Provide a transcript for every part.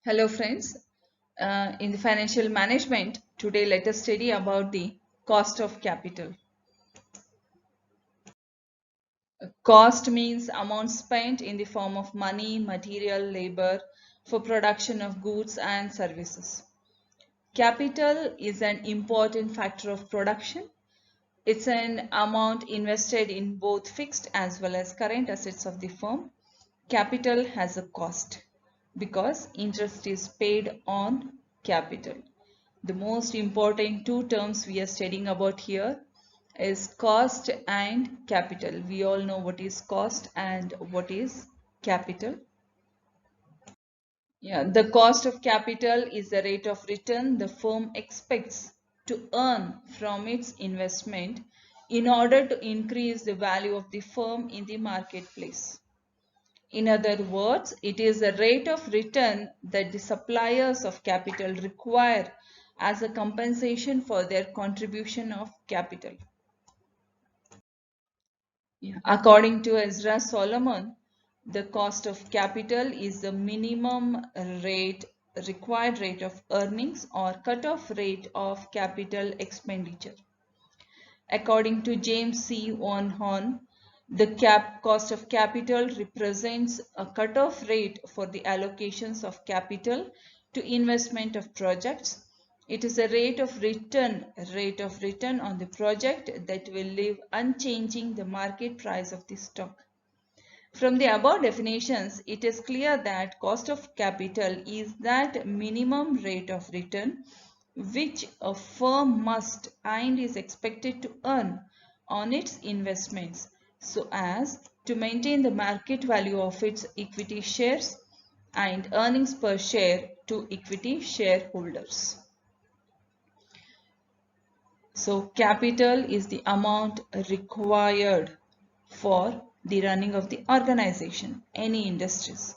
Hello friends, in the financial management, today let us study about the cost of capital. Cost means amount spent in the form of money, material, labor for production of goods and services. Capital is an important factor of production. It's an amount invested in both fixed as well as current assets of the firm. Capital has a cost because interest is paid on capital. The most important two terms we are studying about here is cost and capital. We all know what is cost and what is capital. The cost of capital is the rate of return the firm expects to earn from its investment in order to increase the value of the firm in the marketplace. In other words, it is the rate of return that the suppliers of capital require as a compensation for their contribution of capital. According to Ezra Solomon, the cost of capital is the minimum rate, required rate of earnings or cutoff rate of capital expenditure. According to James C. Van Horn, the cost of capital represents a cutoff rate for the allocations of capital to investment of projects. It is a rate of return on the project that will leave unchanging the market price of the stock. From the above definitions, it is clear that cost of capital is that minimum rate of return which a firm must and is expected to earn on its investments so as to maintain the market value of its equity shares and earnings per share to equity shareholders. So capital is the amount required for the running of the organization, any industries.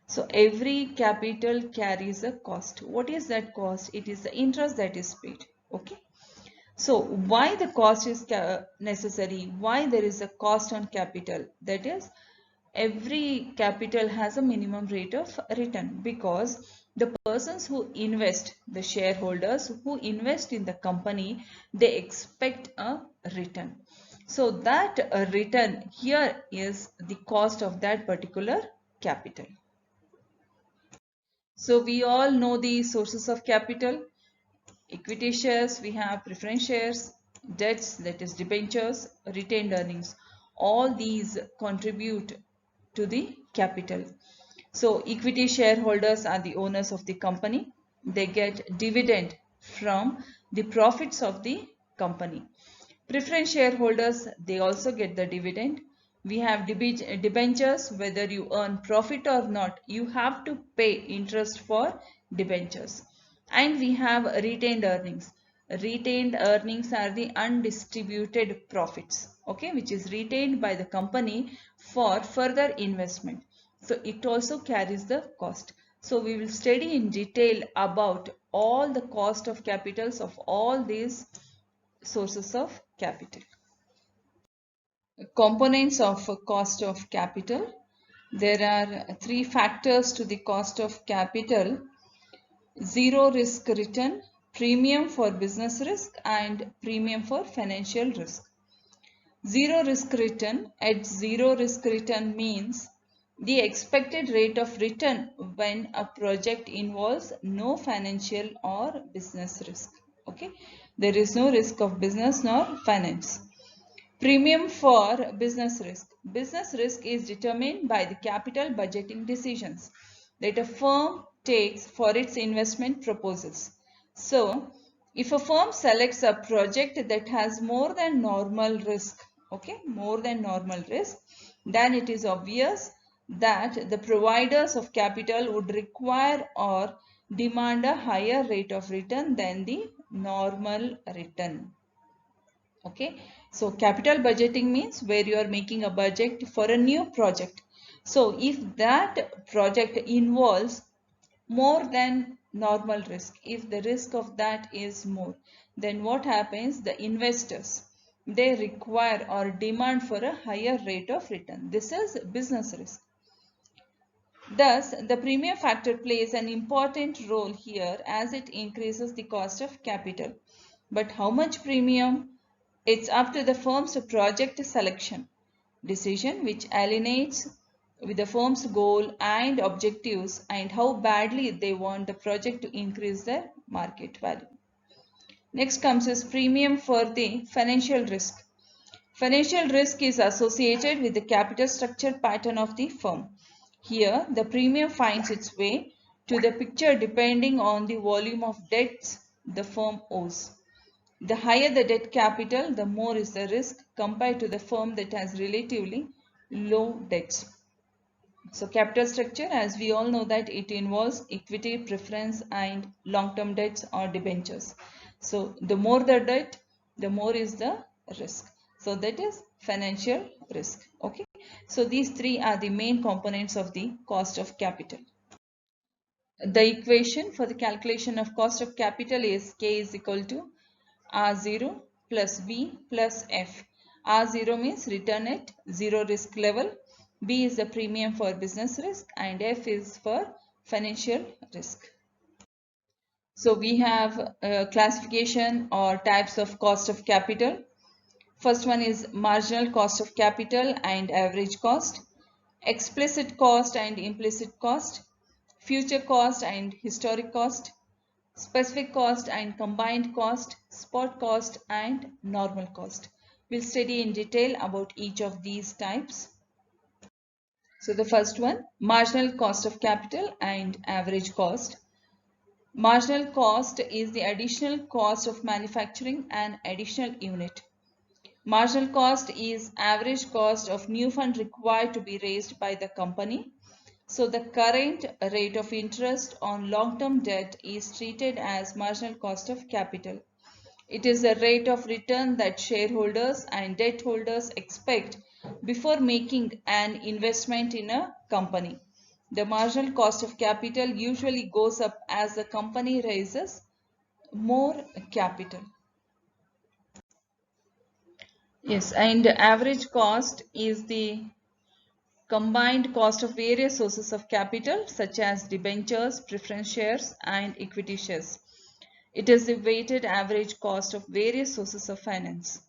So every capital carries a cost. What is that cost? It is the interest that is paid. Okay. So why the cost is necessary? Why there is a cost on capital? That is, every capital has a minimum rate of return because the persons who invest, the shareholders who invest in the company, they expect a return. So that return here is the cost of that particular capital. So we all know the sources of capital. Equity shares, we have preference shares, debts, that is debentures, retained earnings. All these contribute to the capital. So equity shareholders are the owners of the company. They get dividend from the profits of the company. Preference shareholders, they also get the dividend. We have debentures. Whether you earn profit or not, you have to pay interest for debentures. And we have retained earnings. Retained earnings are the undistributed profits, okay, which is retained by the company for further investment. So it also carries the cost. So we will study in detail about all the cost of capitals of all these sources of capital. Components of cost of capital. There are three factors to the cost of capital: zero risk return, premium for business risk, and premium for financial risk. Zero risk return. At zero risk return means the expected rate of return when a project involves no financial or business risk. Okay, there is no risk of business nor finance. Premium for business risk. Business risk is determined by the capital budgeting decisions that a firm takes for its investment proposals. So, if a firm selects a project that has more than normal risk, okay, more than normal risk, then it is obvious that the providers of capital would require or demand a higher rate of return than the normal return. Okay, so capital budgeting means where you are making a budget for a new project. So if that project involves more than normal risk, if the risk of that is more, then what happens? The investors, they require or demand for a higher rate of return. This is business risk. Thus, the premium factor plays an important role here as it increases the cost of capital. But how much premium? It's up to the firm's project selection decision, which alignates with the firm's goal and objectives and how badly they want the project to increase their market value. Next comes is premium for the financial risk. Financial risk is associated with the capital structure pattern of the firm. Here, the premium finds its way to the picture depending on the volume of debts the firm owes. The higher the debt capital, the more is the risk compared to the firm that has relatively low debts. So capital structure, as we all know that it involves equity, preference and long-term debts or debentures. So the more the debt, the more is the risk. So that is financial risk. Okay. So these three are the main components of the cost of capital. The equation for the calculation of cost of capital is K is equal to R0 plus B plus F. R0 means return at zero risk level. B is the premium for business risk and F is for financial risk. So we have classification or types of cost of capital. First one is marginal cost of capital and average cost, explicit cost and implicit cost, future cost and historic cost, specific cost and combined cost, spot cost and normal cost. We'll study in detail about each of these types. So the first one, marginal cost of capital and average cost. Marginal cost is the additional cost of manufacturing an additional unit. Marginal cost is average cost of new fund required to be raised by the company. So the current rate of interest on long-term debt is treated as marginal cost of capital. It is the rate of return that shareholders and debt holders expect before making an investment in a company. The marginal cost of capital usually goes up as the company raises more capital. Yes, and average cost is the combined cost of various sources of capital such as debentures, preference shares and equity shares. It is the weighted average cost of various sources of finance.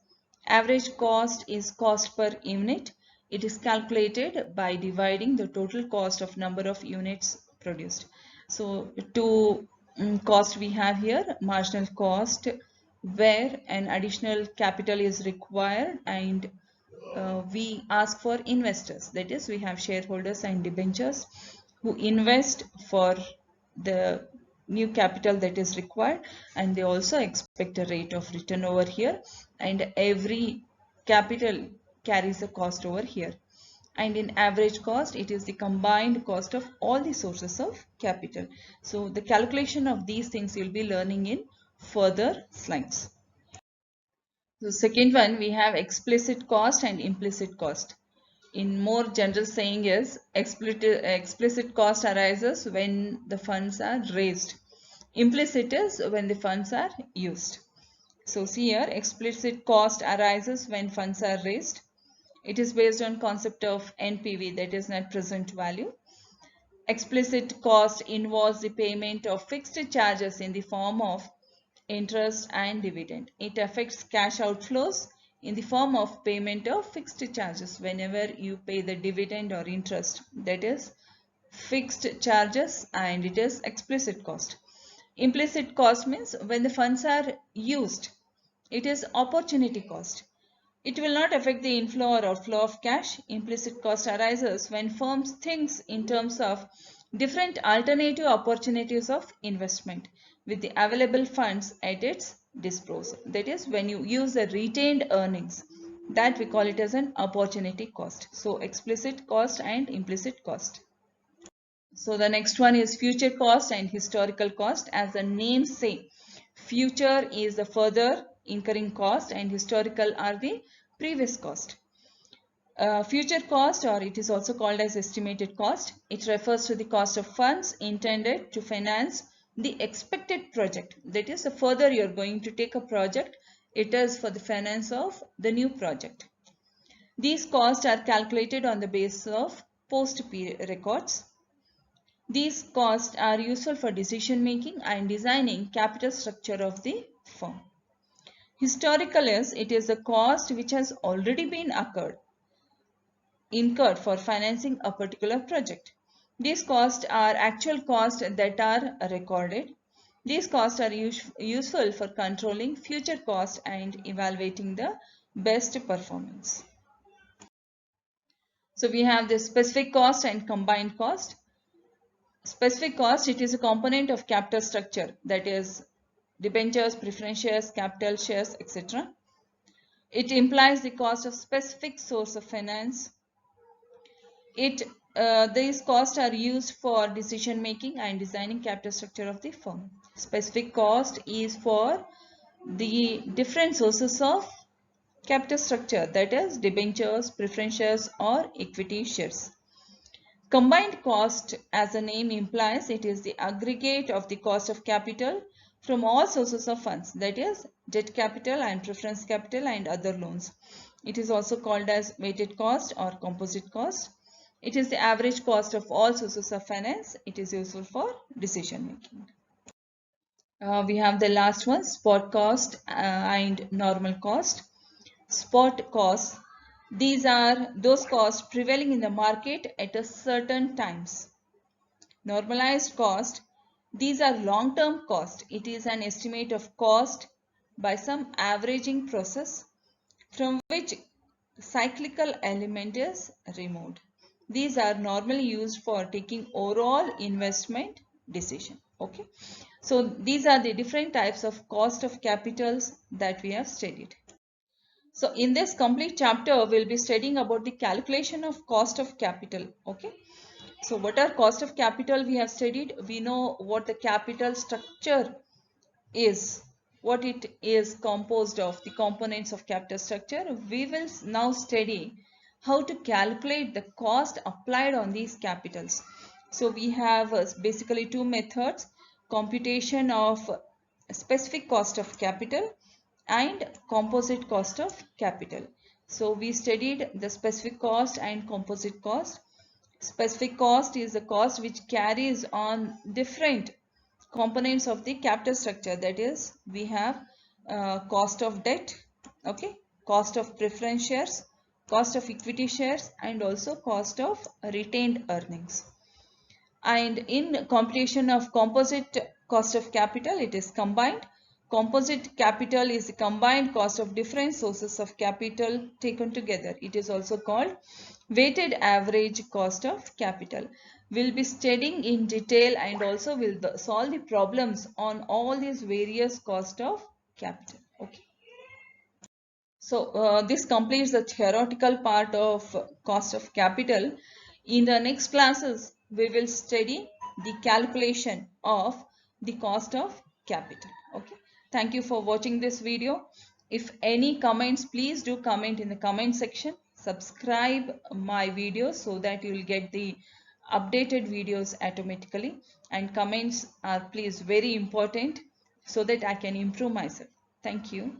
Average cost is cost per unit. It is calculated by dividing the total cost of number of units produced. So two cost we have here, marginal cost where an additional capital is required and we ask for investors, that is we have shareholders and debentures who invest for the new capital that is required and they also expect a rate of return over here and every capital carries a cost over here. And in average cost, it is the combined cost of all the sources of capital. So the calculation of these things you'll be learning in further slides. So second one, we have explicit cost and implicit cost. In more general saying is explicit cost arises when the funds are raised. Implicit is when the funds are used. So see here, explicit cost arises when funds are raised. It is based on concept of NPV, that is net present value. Explicit cost involves the payment of fixed charges in the form of interest and dividend. It affects cash outflows in the form of payment of fixed charges whenever you pay the dividend or interest. That is fixed charges and it is explicit cost. Implicit cost means when the funds are used. It is opportunity cost. It will not affect the inflow or outflow of cash. Implicit cost arises when firms think in terms of different alternative opportunities of investment with the available funds at its disposal. That is when you use the retained earnings, that we call it as an opportunity cost. So explicit cost and implicit cost. So the next one is future cost and historical cost. As the name say, future is the further incurring cost and historical are the previous cost. Future cost, or it is also called as estimated cost, it refers to the cost of funds intended to finance the expected project. That is, the further you are going to take a project, it is for the finance of the new project. These costs are calculated on the basis of post-period records. These costs are useful for decision making and designing capital structure of the firm. Historical is, it is a cost which has already been incurred for financing a particular project. These costs are actual costs that are recorded. These costs are useful for controlling future costs and evaluating the best performance. So we have the specific cost and combined cost. Specific cost, it is a component of capital structure, that is debentures, preference shares, capital shares, etc. It implies the cost of specific source of finance. These costs are used for decision making and designing capital structure of the firm. Specific cost is for the different sources of capital structure, that is debentures, preference shares or equity shares. Combined cost, as the name implies, it is the aggregate of the cost of capital from all sources of funds, that is debt capital and preference capital and other loans. It is also called as weighted cost or composite cost. It is the average cost of all sources of finance. It is useful for decision making. We have the last one, spot cost and normal cost. Spot costs, these are those costs prevailing in the market at a certain times. Normalized cost, these are long-term cost. It is an estimate of cost by some averaging process from which cyclical element is removed. These are normally used for taking overall investment decision. Okay, so these are the different types of cost of capitals that we have studied. So in this complete chapter, we'll be studying about the calculation of cost of capital. Okay, so what are cost of capital we have studied? We know what the capital structure is, what it is composed of, the components of capital structure. We will now study how to calculate the cost applied on these capitals. So we have basically two methods: computation of specific cost of capital and composite cost of capital. So we studied the specific cost and composite cost. Specific cost is the cost which carries on different components of the capital structure. That is, we have cost of debt, okay, cost of preference shares, cost of equity shares, and also cost of retained earnings. And in computation of composite cost of capital, it is combined. Composite capital is the combined cost of different sources of capital taken together. It is also called weighted average cost of capital. We'll be studying in detail and also will solve the problems on all these various cost of capital. Okay. So this completes the theoretical part of cost of capital. In the next classes, we will study the calculation of the cost of capital. Okay. Thank you for watching this video. If any comments, please do comment in the comment section. Subscribe my videos so that you will get the updated videos automatically. And comments are please very important so that I can improve myself. Thank you.